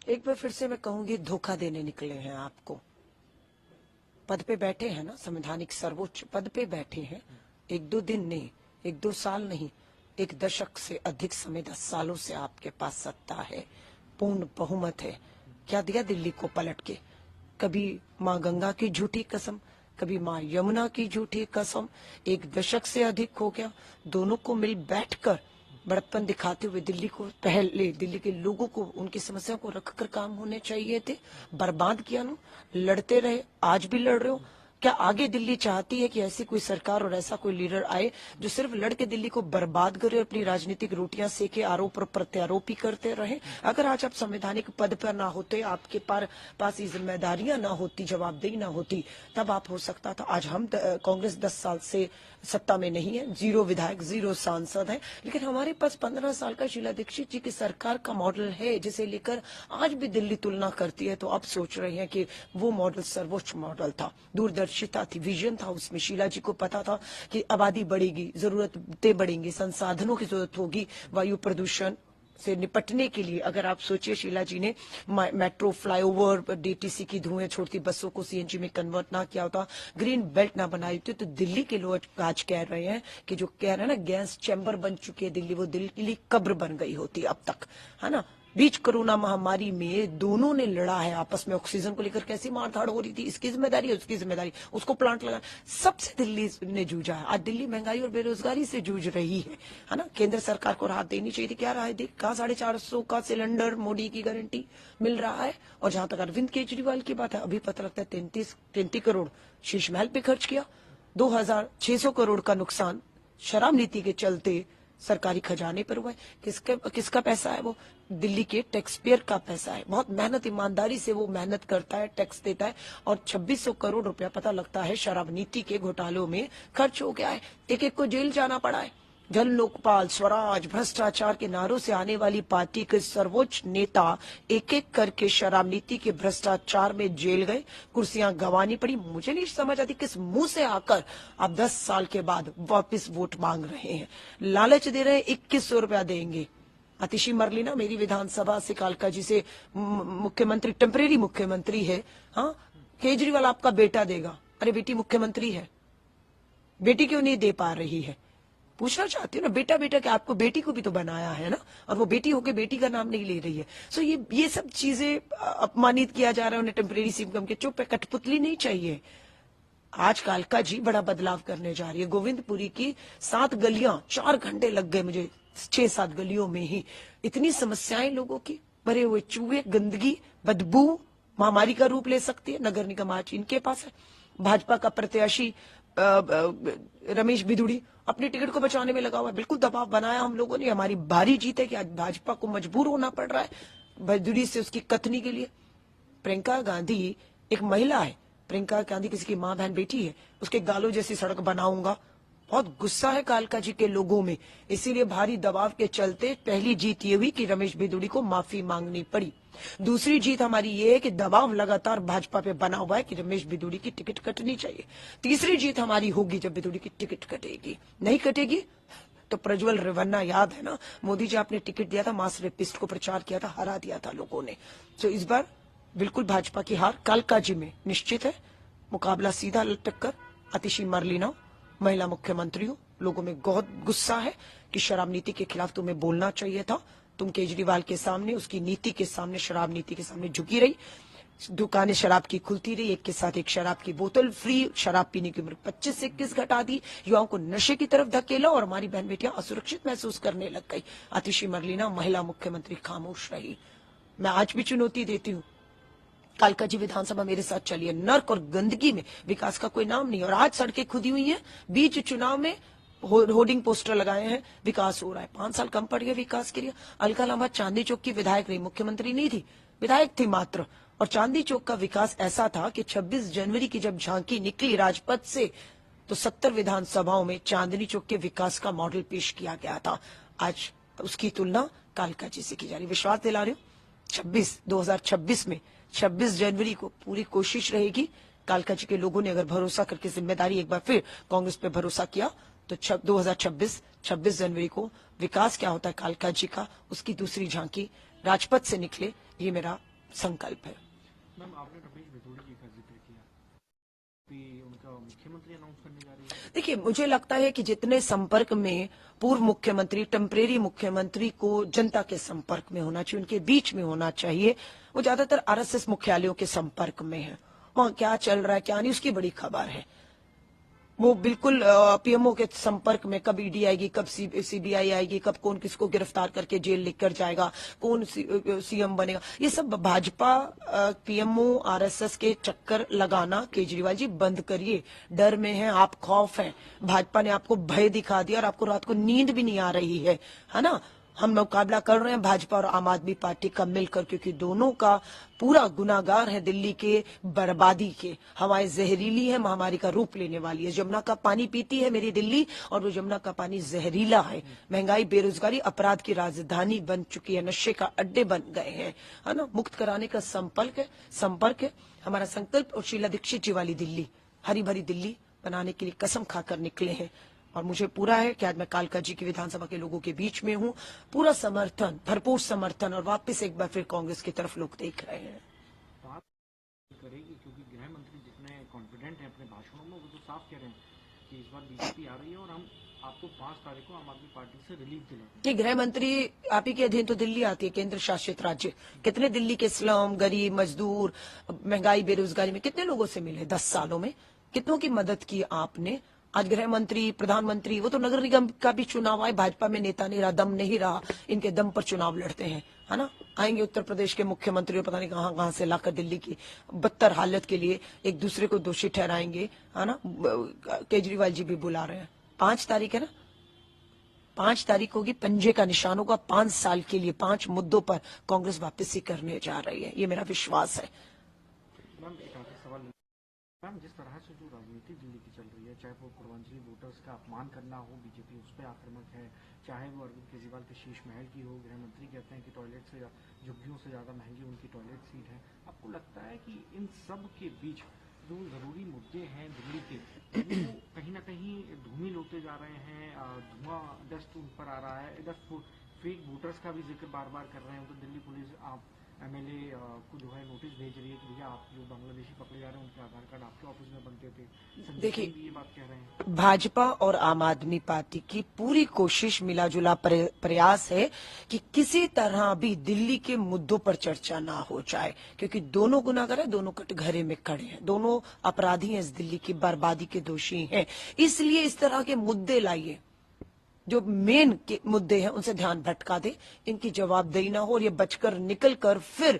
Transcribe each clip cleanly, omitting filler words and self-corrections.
एक बार फिर से मैं कहूंगी, धोखा देने निकले हैं आपको। पद पे बैठे हैं ना, संवैधानिक सर्वोच्च पद पे बैठे हैं। एक दो दिन नहीं, एक दो साल नहीं, एक दशक से अधिक समय, 10 सालों से आपके पास सत्ता है, पूर्ण बहुमत है। क्या दिया दिल्ली को पलट के? कभी माँ गंगा की झूठी कसम, कभी माँ यमुना की झूठी कसम। एक दशक से अधिक हो गया, दोनों को मिल बैठकर बड़प्पन दिखाते हुए दिल्ली को, पहले दिल्ली के लोगों को उनकी समस्या को रखकर काम होने चाहिए थे। बर्बाद किया ना, लड़ते रहे, आज भी लड़ रहे हो। क्या आगे दिल्ली चाहती है कि ऐसी कोई सरकार और ऐसा कोई लीडर आए जो सिर्फ लड़के दिल्ली को बर्बाद करे, अपनी राजनीतिक रोटियां सेके, आरोप और प्रत्यारोप ही करते रहे? अगर आज आप संवैधानिक पद पर ना होते, आपके पास ये जिम्मेदारियां ना होती, जवाबदेही ना होती, तब आप हो सकता था। आज हम कांग्रेस 10 साल से सत्ता में नहीं है, 0 विधायक, 0 सांसद है, लेकिन हमारे पास 15 साल का शीला दीक्षित जी की सरकार का मॉडल है, जिसे लेकर आज भी दिल्ली तुलना करती है। तो अब सोच रहे हैं कि वो मॉडल सर्वोच्च मॉडल था, दूरदर्शिता थी, विजन था उसमें। शीला जी को पता था कि आबादी बढ़ेगी, जरूरतें बढ़ेंगी, संसाधनों की जरूरत होगी, वायु प्रदूषण से निपटने के लिए। अगर आप सोचिए, शीला जी ने मेट्रो, फ्लाईओवर, डीटीसी की धुएं छोड़ती बसों को सीएनजी में कन्वर्ट ना किया होता, ग्रीन बेल्ट ना बनाई होती, तो दिल्ली के लोग आज कह रहे हैं कि जो कह रहे हैं ना गैस चैम्बर बन चुकी है दिल्ली, वो दिल्ली कब्र बन गई होती अब तक, है ना। बीच कोरोना महामारी में दोनों ने लड़ा है आपस में, ऑक्सीजन को लेकर कैसी मारधाड़ हो रही थी, इसकी जिम्मेदारी है, उसकी जिम्मेदारी, उसको प्लांट लगा, सबसे दिल्ली ने जूझा है। आज दिल्ली महंगाई और बेरोजगारी से जूझ रही है ना। केंद्र सरकार को राहत देनी चाहिए थी, क्या राहत दी? कहा 450 का सिलेंडर मोदी की गारंटी मिल रहा है। और जहां तक अरविंद केजरीवाल की बात है, अभी पता लगता है 33 करोड़ शीश महल पे खर्च किया, 2600 करोड़ का नुकसान शराब नीति के चलते सरकारी खजाने पर हुआ है। किसका पैसा है? वो दिल्ली के टैक्स पेयर का पैसा है। बहुत मेहनत, ईमानदारी से वो मेहनत करता है, टैक्स देता है, और 2600 करोड़ रुपया पता लगता है शराब नीति के घोटालों में खर्च हो गया है। एक एक को जेल जाना पड़ा है। जन लोकपाल, स्वराज, भ्रष्टाचार के नारों से आने वाली पार्टी के सर्वोच्च नेता एक एक करके शराब नीति के भ्रष्टाचार में जेल गए, कुर्सियां गंवानी पड़ी। मुझे नहीं समझ आती किस मुंह से आकर आप 10 साल के बाद वापस वोट मांग रहे हैं। लालच दे रहे हैं, 2100 रुपया देंगे। आतिशी मरली ना, मेरी विधानसभा से कालका जी से मुख्यमंत्री, टेम्परेरी मुख्यमंत्री है, हाँ, केजरीवाल आपका बेटा देगा। अरे बेटी मुख्यमंत्री है, बेटी क्यों नहीं दे पा रही है? पूछना चाहती हूँ ना, बेटा बेटा क्या, आपको बेटी को भी तो बनाया है ना, और वो बेटी होके बेटी का नाम नहीं ले रही है। सो ये सब चीजें अपमानित किया जा रहा है उन्हें, टेम्परेरी सीएम के। चुप है, कठपुतली नहीं चाहिए। आज कालका जी बड़ा बदलाव करने जा रही है। गोविंदपुरी की 7 गलियां, 4 घंटे लग गए मुझे 6-7 गलियों में ही। इतनी समस्याएं लोगों की, भरे हुए चूहे, गंदगी, बदबू महामारी का रूप ले सकती है। नगर निगम आज इनके पास है। भाजपा का प्रत्याशी रमेश बिधूड़ी अपनी टिकट को बचाने में लगा हुआ है। बिल्कुल दबाव बनाया हम लोगों ने, हमारी बारी जीत है कि आज भाजपा को मजबूर होना पड़ रहा है बिधूड़ी से उसकी कथनी के लिए। प्रियंका गांधी एक महिला है, प्रियंका गांधी किसी की माँ बहन बेटी है, उसके गालों जैसी सड़क बनाऊंगा। बहुत गुस्सा है कालका जी के लोगों में, इसीलिए भारी दबाव के चलते पहली जीत ये हुई कि रमेश बिधूड़ी को माफी मांगनी पड़ी। दूसरी जीत हमारी ये है कि दबाव लगातार भाजपा पे बना हुआ है कि रमेश बिधूड़ी की टिकट कटनी चाहिए। तीसरी जीत हमारी होगी जब बिधूड़ी की टिकट कटेगी। नहीं कटेगी तो प्रज्वल रेवन्ना, याद है ना, मोदी जी आपने टिकट दिया था, मास रेपिस्ट को प्रचार किया था, हरा दिया था लोगों ने। तो इस बार बिल्कुल भाजपा की हार कालका जी में निश्चित है। मुकाबला सीधा टक्कर, आतिशी मरलीना, महिला मुख्यमंत्री हो। लोगों में बहुत गुस्सा है कि शराब नीति के खिलाफ तुम्हें बोलना चाहिए था। तुम केजरीवाल के सामने, उसकी नीति के सामने, शराब नीति के सामने झुकी रही। दुकानें शराब की खुलती रही, एक के साथ एक शराब की बोतल फ्री, शराब पीने की उम्र 25 से 21 घटा दी, युवाओं को नशे की तरफ धकेला और हमारी बहन बेटियां असुरक्षित महसूस करने लग गई। आतिशी मरलीना महिला मुख्यमंत्री खामोश रही। मैं आज भी चुनौती देती हूँ, कालका जी विधानसभा मेरे साथ चलिए। नर्क और गंदगी में विकास का कोई नाम नहीं, और आज सड़कें खुदी हुई हैं, बीच चुनाव में होर्डिंग पोस्टर लगाए हैं, विकास हो रहा है। 5 साल कम पड़ गए विकास के लिए। अलका लांबा चांदनी चौक की विधायक रही, मुख्यमंत्री नहीं थी, विधायक थी मात्र। और चांदनी चौक का विकास ऐसा था कि 26 जनवरी की जब झांकी निकली राजपथ से, तो 70 विधानसभाओं में चांदनी चौक के विकास का मॉडल पेश किया गया था। आज उसकी तुलना कालका जी से की जा रही। विश्वास दिला रही हूँ, 2026 में 26 जनवरी को पूरी कोशिश रहेगी। कालका जी के लोगों ने अगर भरोसा करके जिम्मेदारी एक बार फिर कांग्रेस पे भरोसा किया, तो 26 जनवरी को विकास क्या होता है कालका जी का, उसकी दूसरी झांकी राजपथ से निकले, ये मेरा संकल्प है। मैम, आपने रमेश भिदोड़ी जी का जिक्र किया कि उनका मुख्यमंत्री अनाउंस करने जा रही है। देखिए, मुझे लगता है कि जितने संपर्क में पूर्व मुख्यमंत्री, टेम्परेरी मुख्यमंत्री को जनता के संपर्क में होना चाहिए, उनके बीच में होना चाहिए, वो ज्यादातर आरएसएस मुख्यालयों के संपर्क में है। वहां क्या चल रहा है क्या नहीं उसकी बड़ी खबर है। वो बिल्कुल पीएमओ के संपर्क में, कब ईडी आएगी, कब सीबीआई आएगी, कब कौन किसको गिरफ्तार करके जेल लेकर जाएगा, कौन सीएम बनेगा, ये सब भाजपा पीएमओ आरएसएस के चक्कर लगाना केजरीवाल जी बंद करिए। डर में है आप, खौफ है। भाजपा ने आपको भय दिखा दिया और आपको रात को नींद भी नहीं आ रही है ना। हम मुकाबला कर रहे हैं भाजपा और आम आदमी पार्टी का मिलकर, क्योंकि दोनों का पूरा गुनाहगार है दिल्ली के बर्बादी के। हवाएं जहरीली है, महामारी का रूप लेने वाली है। जमुना का पानी पीती है मेरी दिल्ली, और वो जमुना का पानी जहरीला है। महंगाई, बेरोजगारी, अपराध की राजधानी बन चुकी है, नशे का अड्डे बन गए हैं, है ना। मुक्त कराने का संपर्क है हमारा संकल्प। और शीला दीक्षित जी वाली दिल्ली, हरी भरी दिल्ली बनाने के लिए कसम खाकर निकले हैं। और मुझे पूरा है कि आज मैं कालका जी की विधानसभा के लोगों के बीच में हूं। पूरा समर्थन, भरपूर समर्थन, और वापस एक बार फिर कांग्रेस की तरफ लोग देख रहे हैं। बात करेगी क्योंकि गृह मंत्री जितने कॉन्फिडेंट हैं अपने भाषणों में, वो तो साफ कह रहे हैं कि इस बार बीजेपी आ रही है और हम आपको 5 तारीख को आम आदमी पार्टी से रिलीफ दिलाएंगे। ये गृह मंत्री आप ही के अधीन तो दिल्ली आती है, केंद्र शासित राज्य। कितने दिल्ली के स्लम, गरीब, मजदूर, महंगाई, बेरोजगारी में कितने लोगों से मिले 10 सालों में? कितनों की मदद की आपने? आज गृह मंत्री, प्रधानमंत्री, वो तो नगर निगम का भी चुनाव आए, भाजपा में नेता नहीं रहा, दम नहीं रहा, इनके दम पर चुनाव लड़ते हैं, है ना। आएंगे उत्तर प्रदेश के मुख्यमंत्री, पता नहीं कहां से लाकर दिल्ली की बदतर हालत के लिए एक दूसरे को दोषी ठहराएंगे, है ना। केजरीवाल जी भी बुला रहे हैं। 5 तारीख है ना, 5 तारीख होगी, पंजे का निशान होगा। 5 साल के लिए 5 मुद्दों पर कांग्रेस वापसी करने जा रही है, ये मेरा विश्वास है। मैम, एक आखिरी सवाल। मैम, जिस तरह से जो राजनीति दिल्ली की चल रही है, चाहे वो पूर्वांचली वोटर्स का अपमान करना हो, बीजेपी उस पर आक्रामक है, चाहे वो अरविंद केजरीवाल के शीश महल की हो, गृह मंत्री कहते हैं कि टॉयलेट से झुग्गियों से ज्यादा महंगी उनकी टॉयलेट सीट है। आपको लगता है कि इन सब के बीच जो जरूरी मुद्दे हैं दिल्ली के, वो कहीं ना कहीं धूमिल होते जा रहे हैं, धुआं डस्ट उन पर आ रहा है? इधर फेक वोटर्स का भी जिक्र बार बार कर रहे हैं, तो दिल्ली पुलिस आप एमएलए को जो है नोटिस भेज रही है कि भैया आप जो बांग्लादेशी पकड़े जा रहे हैं उनके आधार कार्ड आपके ऑफिस में बनते थे। देखिए, ये बात कह रहे हैं। भाजपा और आम आदमी पार्टी की पूरी कोशिश, मिला जुला प्रयास है कि किसी तरह भी दिल्ली के मुद्दों पर चर्चा ना हो जाए, क्योंकि दोनों गुनाहगार है, दोनों कटघरे में खड़े हैं, दोनों अपराधी हैं, इस दिल्ली की बर्बादी के दोषी हैं। इसलिए इस तरह के मुद्दे लाइए जो मेन के मुद्दे हैं, उनसे ध्यान भटका दे, इनकी जवाबदेही ना हो, और ये बचकर निकल कर फिर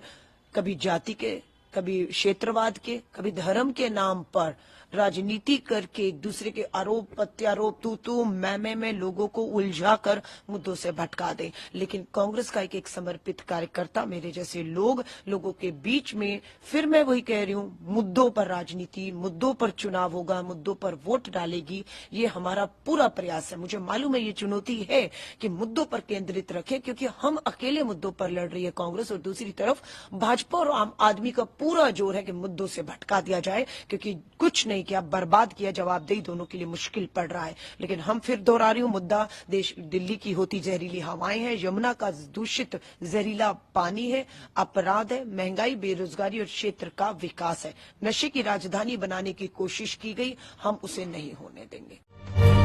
कभी जाति के, कभी क्षेत्रवाद के, कभी धर्म के नाम पर राजनीति करके एक दूसरे के आरोप प्रत्यारोप, तू मैं लोगों को उलझाकर मुद्दों से भटका दे। लेकिन कांग्रेस का एक समर्पित कार्यकर्ता, मेरे जैसे लोगों के बीच में, फिर मैं वही कह रही हूँ, मुद्दों पर राजनीति, मुद्दों पर चुनाव होगा, मुद्दों पर वोट डालेगी, ये हमारा पूरा प्रयास है। मुझे मालूम है ये चुनौती है कि मुद्दों पर केंद्रित रखें, क्योंकि हम अकेले मुद्दों पर लड़ रही है कांग्रेस, और दूसरी तरफ भाजपा और आम आदमी का पूरा जोर है कि मुद्दों से भटका दिया जाए, क्योंकि कुछ नहीं किया, बर्बाद किया, जवाबदेही दोनों के लिए मुश्किल पड़ रहा है। लेकिन हम फिर दोहरा रही हूं, मुद्दा दिल्ली की होती जहरीली हवाएं हैं, यमुना का दूषित जहरीला पानी है, अपराध है, महंगाई, बेरोजगारी और क्षेत्र का विकास है। नशे की राजधानी बनाने की कोशिश की गई, हम उसे नहीं होने देंगे।